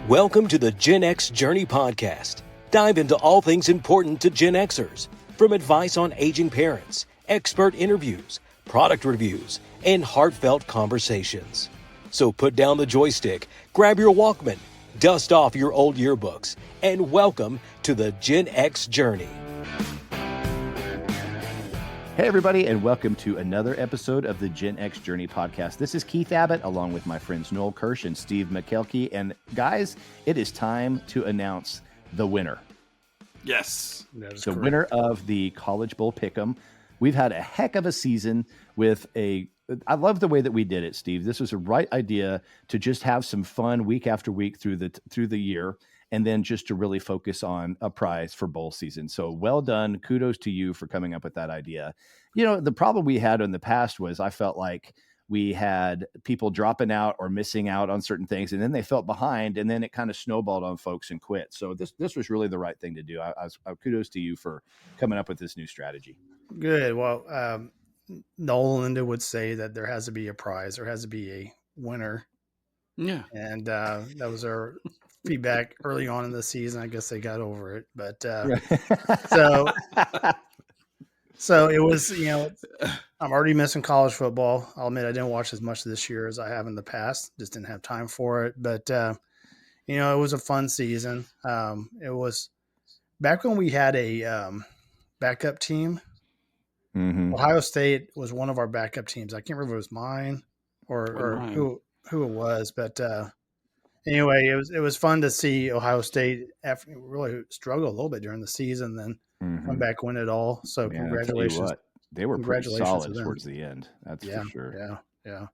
Welcome to the Gen X Journey podcast. Dive into all things important to Gen Xers, from advice on aging parents, expert interviews, product reviews, and heartfelt conversations. So put down the joystick, grab your Walkman, dust off your old yearbooks, and welcome to the Gen X Journey. Hey, everybody, and welcome to another episode of the Gen X Journey podcast. This is Keith Abbott, along with my friends Noel Kirsch and Steve McKelkey. And guys, it is time to announce the winner. Yes. The winner of the College Bowl Pick'em. We've had a heck of a season with I love the way that we did it, Steve. This was a right idea to just have some fun week after week through the year, and then just to really focus on a prize for bowl season. So well done. Kudos to you for coming up with that idea. You know, the problem we had in the past was I felt like we had people dropping out or missing out on certain things, and then they felt behind, and then it kind of snowballed on folks and quit. So this was really the right thing to do. I kudos to you for coming up with this new strategy. Good. Well, Noel and Linda would say that there has to be a prize. There has to be a winner. Yeah. And that was our feedback early on in the season. I guess they got over it. But so it was, you know, I'm already missing college football. I'll admit I didn't watch as much this year as I have in the past. Just didn't have time for it. But, you know, it was a fun season. It was back when we had a backup team. Mm-hmm. Ohio State was one of our backup teams. I can't remember if it was mine or who it was, but anyway, it was fun to see Ohio State after really struggle a little bit during the season, then come back, win it all. So Man, congratulations! They were pretty solid towards the end. That's for sure. Yeah.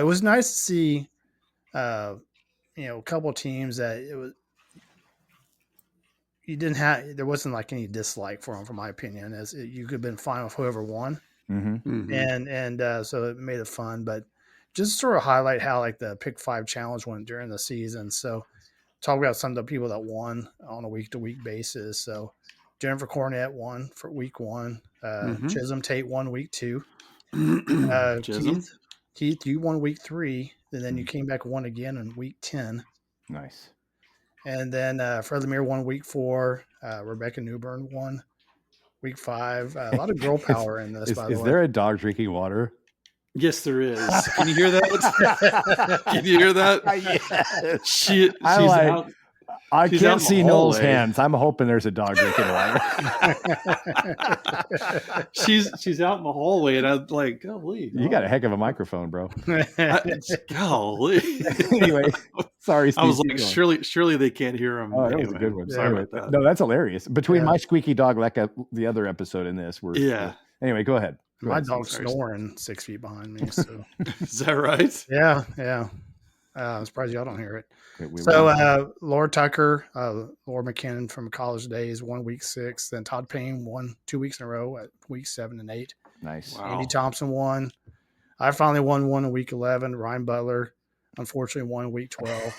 It was nice to see, a couple of teams that it was. There wasn't like any dislike for them, from my opinion, as you could have been fine with whoever won. Mm-hmm. And so it made it fun, but just sort of highlight how like the Pick 5 challenge went during the season. So talk about some of the people that won on a week to week basis. So Jennifer Cornett won for week 1. Chisholm Tate won week 2. Keith, you won week 3, and then you came back and won again in week 10. Nice. And then Fred Lemire won week 4. Rebecca Newburn won week 5. A lot of girl power in this, by the way. Is there a dog drinking water? Yes, there is. Can you hear that? Can you hear that? Yes. She's out. I can't see Noel's hands. I'm hoping there's a dog drinking water. She's out in the hallway, and I'm like, golly. You got a heck of a microphone, bro. Golly. Anyway, sorry, Steve. I was like, surely they can't hear him. Oh, that was a good one. Sorry about that. No, that's hilarious. Between my squeaky dog, like the other episode in this, anyway, go ahead. My dog's snoring 6 feet behind me. So is that right? Yeah. I'm surprised y'all don't hear it. So Laura Tucker, Laura McKinnon from college days, won week 6. Then Todd Payne won 2 weeks in a row at week 7 and 8. Nice. Wow. Andy Thompson won. I finally won one in week 11. Ryan Butler, unfortunately, won week 12.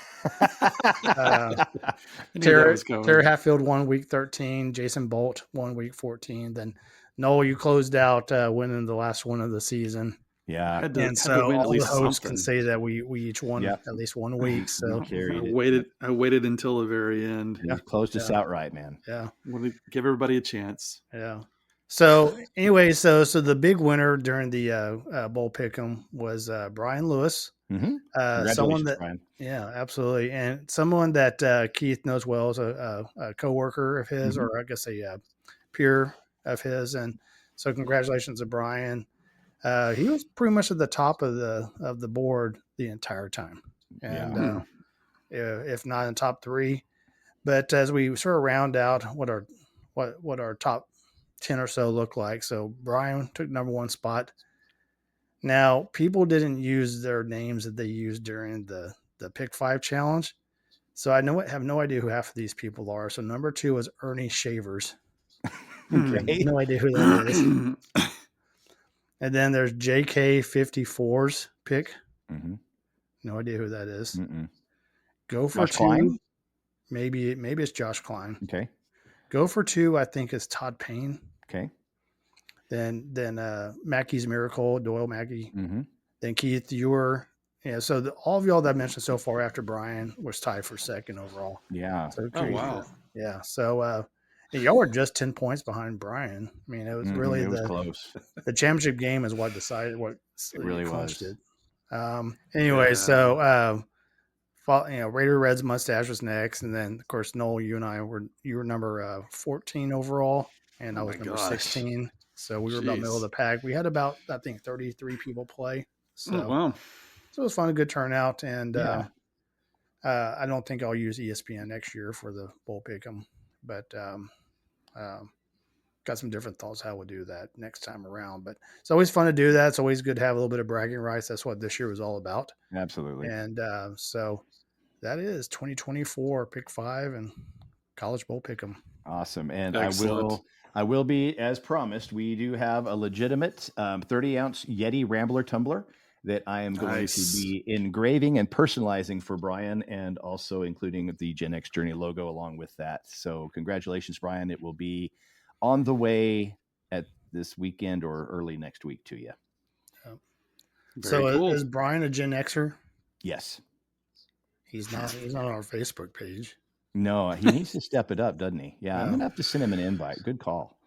Terry Hatfield won week 13. Jason Bolt won week 14. Then Noel, you closed out winning the last one of the season. Yeah, and so all the hosts can say that we each won at least 1 week. So I waited until the very end. You closed us out right, man. Yeah, I want to give everybody a chance. Yeah. So anyway, so the big winner during the bowl pick'em was Brian Lewis. Mm-hmm. Someone that, Brian. Yeah, absolutely, and someone that Keith knows well as a coworker of his, or I guess a peer of his, and so congratulations to Brian. He was pretty much at the top of the board the entire time, and if not in top 3. But as we sort of round out what our top 10 or so look like, so Brian took number 1 spot. Now, people didn't use their names that they used during the Pick 5 challenge, so I have no idea who half of these people are. So number 2 was Ernie Shavers. Okay. No idea who that is. And then there's JK54's pick. Mm-hmm. No idea who that is. Mm-mm. Go for Josh 2. Klein? Maybe it's Josh Klein. Okay. Go for 2, I think, is Todd Payne. Okay. Then Mackey's Miracle, Doyle Mackey. Mm-hmm. Then Keith Ewer Yeah, so all of y'all that I mentioned so far after Brian was tied for second overall. Yeah. So Oh, wow. yeah. So y'all were just 10 points behind Brian. I mean, it was really it was close. the championship game is what decided what It really clinched was. it. Anyway, so Raider Red's mustache was next, and then of course Noel, you were number 14 overall, and I was number 16. So we were about middle of the pack. We had about, I think, 33 people play. So wow. So it was fun, a good turnout, and I don't think I'll use ESPN next year for the bowl pick'em, but got some different thoughts how we'll do that next time around. But it's always fun to do that. It's always good to have a little bit of bragging rights. That's what this year was all about. Absolutely. And so that is 2024 Pick 5 and College Bowl Pick'em. Awesome. And Excellent. I will be, as promised, we do have a legitimate 30-ounce Yeti Rambler tumbler that I am going to be engraving and personalizing for Brian, and also including the Gen X Journey logo along with that. So congratulations, Brian. It will be on the way at this weekend or early next week to you. Cool. Is Brian a Gen Xer? Yes. He's not on our Facebook page. No, he needs to step it up, doesn't he? Yeah, I'm going to have to send him an invite. Good call.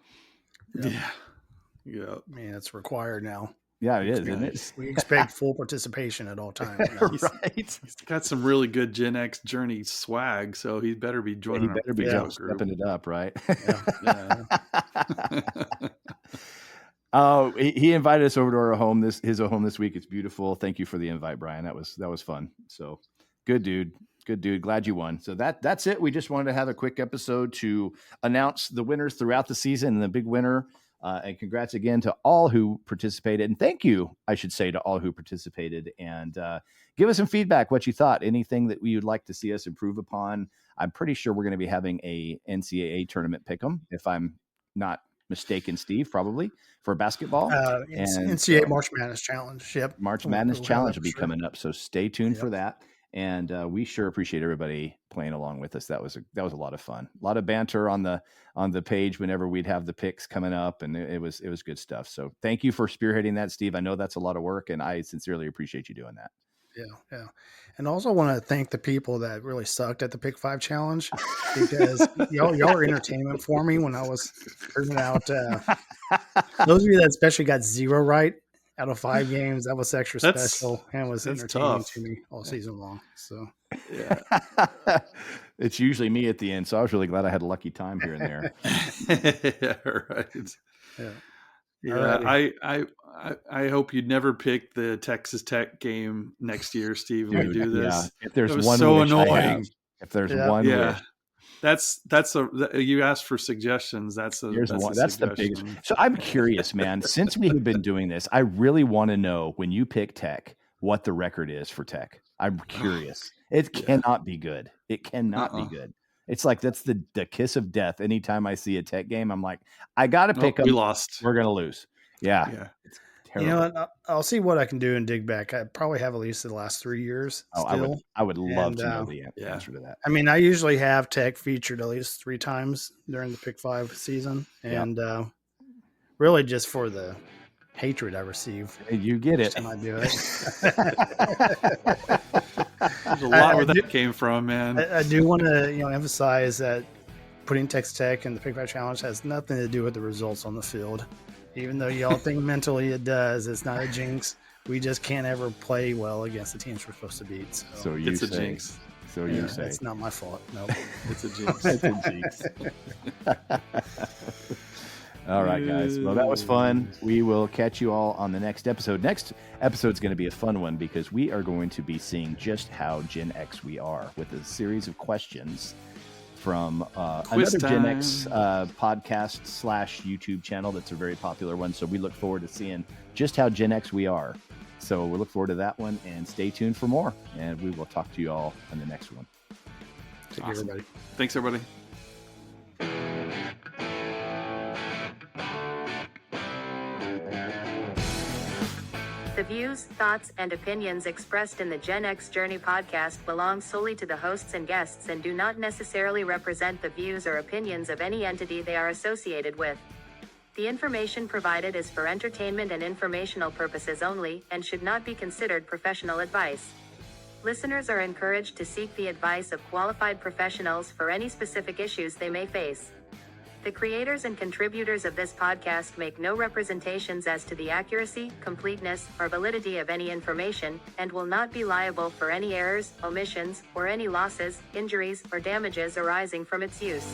Yeah. Man, it's required now. Yeah, it is, isn't it? We expect full participation at all times. Right. He's got some really good Gen X Journey swag, so he better be joining. He better be stepping it up, right? Yeah. He invited us over to our home. His home this week. It's beautiful. Thank you for the invite, Brian. That was fun. So good dude. Glad you won. So that's it. We just wanted to have a quick episode to announce the winners throughout the season and the big winner. And congrats again to all who participated. And thank you, I should say, to all who participated. And give us some feedback, what you thought, anything that you'd like to see us improve upon. I'm pretty sure we're going to be having a NCAA tournament pick'em, if I'm not mistaken, Steve, probably, for basketball. NCAA March Madness Challenge. Yep. March Madness Challenge will be coming up. So stay tuned for that. And we sure appreciate everybody playing along with us. That was a lot of fun. A lot of banter on the page whenever we'd have the picks coming up, and it was good stuff. So thank you for spearheading that, Steve. I know that's a lot of work, and I sincerely appreciate you doing that. Yeah. And also want to thank the people that really sucked at the Pick 5 Challenge, because y'all were entertainment for me when I was proving out. Those of you that especially got 0 right out of 5 games, that was extra special and was entertaining to me all season long. So it's usually me at the end, so I was really glad I had a lucky time here and there. Yeah, right. Yeah. I hope you'd never pick the Texas Tech game next year, Steve, when we do this. Yeah. If there's one so annoying. If there's one wish. That's you asked for suggestions. That's the biggest. So I'm curious, man. Since we have been doing this, I really want to know, when you pick Tech, what the record is for Tech. I'm curious. It cannot be good. It cannot be good. It's like that's the kiss of death. Anytime I see a Tech game, I'm like, I got to pick them. We lost. We're gonna lose. Yeah. It's terrible. You know what? I'll see what I can do and dig back. I probably have at least the last 3 years. Still. I would love to know the answer to that. I mean, I usually have Tech featured at least 3 times during the Pick 5 season, and really just for the hatred I receive. You get it. I do it. There's a lot where that came from, man. I do want to emphasize that putting Texas Tech in the Pick 5 Challenge has nothing to do with the results on the field. Even though y'all think mentally it does, it's not a jinx. We just can't ever play well against the teams we're supposed to beat. So it's a jinx. So you say. It's not my fault. No, it's a jinx. It's a jinx. All right, guys. Well, that was fun. We will catch you all on the next episode. Next episode is going to be a fun one because we are going to be seeing just how Gen X we are with a series of questions from another Gen X podcast / YouTube channel that's a very popular one. So we look forward to seeing just how Gen X we are. So we look forward to that one, and stay tuned for more. And we will talk to you all on the next one. Take care, everybody. Thanks, everybody. The views, thoughts, and opinions expressed in the Gen X Journey podcast belong solely to the hosts and guests and do not necessarily represent the views or opinions of any entity they are associated with. The information provided is for entertainment and informational purposes only and should not be considered professional advice. Listeners are encouraged to seek the advice of qualified professionals for any specific issues they may face. The creators and contributors of this podcast make no representations as to the accuracy, completeness, or validity of any information, and will not be liable for any errors, omissions, or any losses, injuries, or damages arising from its use.